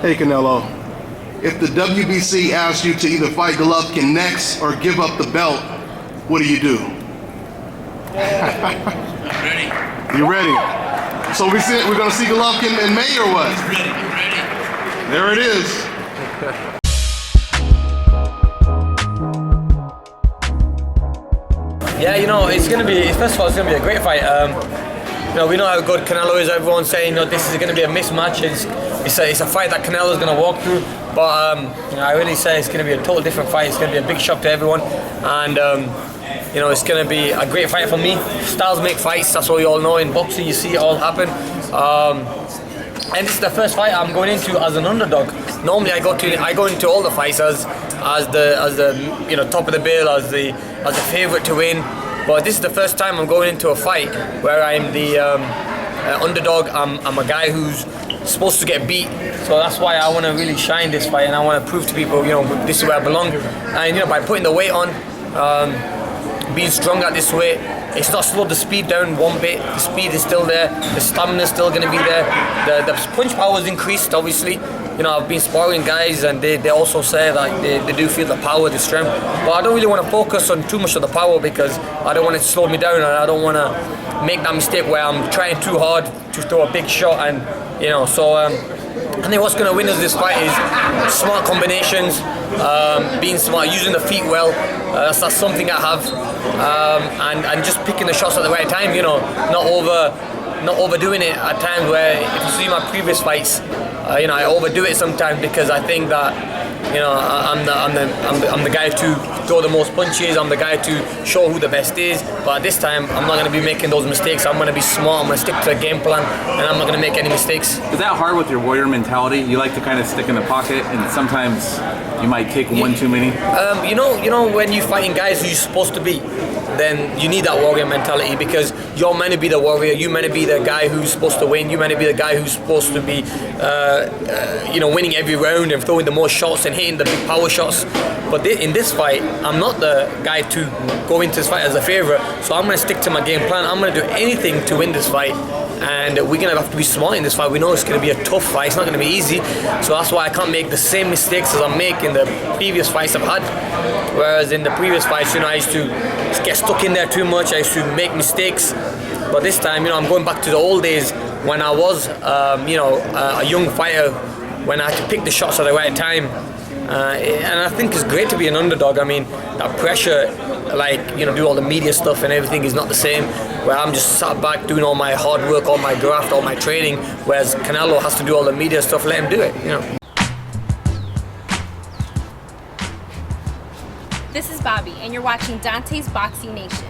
Hey Canelo, if the WBC asks you to either fight Golovkin next or give up the belt, what do? Ready. You ready? So we're gonna see Golovkin in May or what? Ready. There it is. Yeah, you know, it's gonna be, first of all, it's gonna be a great fight. You know, we know how good Canelo is. Everyone's saying, you know, this is going to be a mismatch. It's a fight that Canelo's going to walk through. But you know, I really say it's going to be a total different fight. It's going to be a big shock to everyone. And you know, it's going to be a great fight for me. Styles make fights. That's what we all know. In boxing, you see it all happen. And this is the first fight I'm going into as an underdog. Normally, I go into all the fights as the you know, top of the bill, as the favorite to win. But this is the first time I'm going into a fight where I'm the underdog. I'm a guy who's supposed to get beat, so that's why I want to really shine this fight, and I want to prove to people, you know, this is where I belong. And you know, by putting the weight on, being strong at this weight, it's not slowed the speed down one bit. The speed is still there. The stamina is still going to be there. The punch power is increased, obviously. You know, I've been sparring guys, and they also say that they do feel the power, the strength. But I don't really want to focus on too much of the power because I don't want it to slow me down, and I don't want to make that mistake where I'm trying too hard to throw a big shot. And you know, so I think what's going to win us this fight is smart combinations, being smart, using the feet well. That's something I have, and just picking the shots at the right time. You know, not overdoing it at times. Where if you see my previous fights, you know, I overdo it sometimes because I think that, you know, I'm the guy to throw the most punches. I'm the guy to show who the best is. But at this time, I'm not going to be making those mistakes. I'm going to be smart. I'm going to stick to a game plan, and I'm not going to make any mistakes. Is that hard with your warrior mentality? You like to kind of stick in the pocket, and sometimes you might take one too many. You know, when you're fighting guys who you're supposed to beat, then you need that warrior mentality because you're meant to be the warrior. You're meant to be the guy who's supposed to win. You're meant to be the guy who's supposed to be, you know, winning every round and throwing the most shots and hitting the big power shots. But in this fight, I'm not the guy to go into this fight as a favorite. So I'm going to stick to my game plan. I'm going to do anything to win this fight. And we're going to have to be smart in this fight. We know it's going to be a tough fight. It's not going to be easy. So that's why I can't make the same mistakes as I make in the previous fights I've had. Whereas in the previous fights, you know, I used to get stuck in there too much. I used to make mistakes. But this time, you know, I'm going back to the old days when I was, you know, a young fighter, when I had to pick the shots at the right time. And I think it's great to be an underdog. I mean, that pressure, like, you know, do all the media stuff and everything is not the same. Where I'm just sat back doing all my hard work, all my graft, all my training. Whereas Canelo has to do all the media stuff. Let him do it, you know. This is Bobby, and you're watching Dante's Boxing Nation.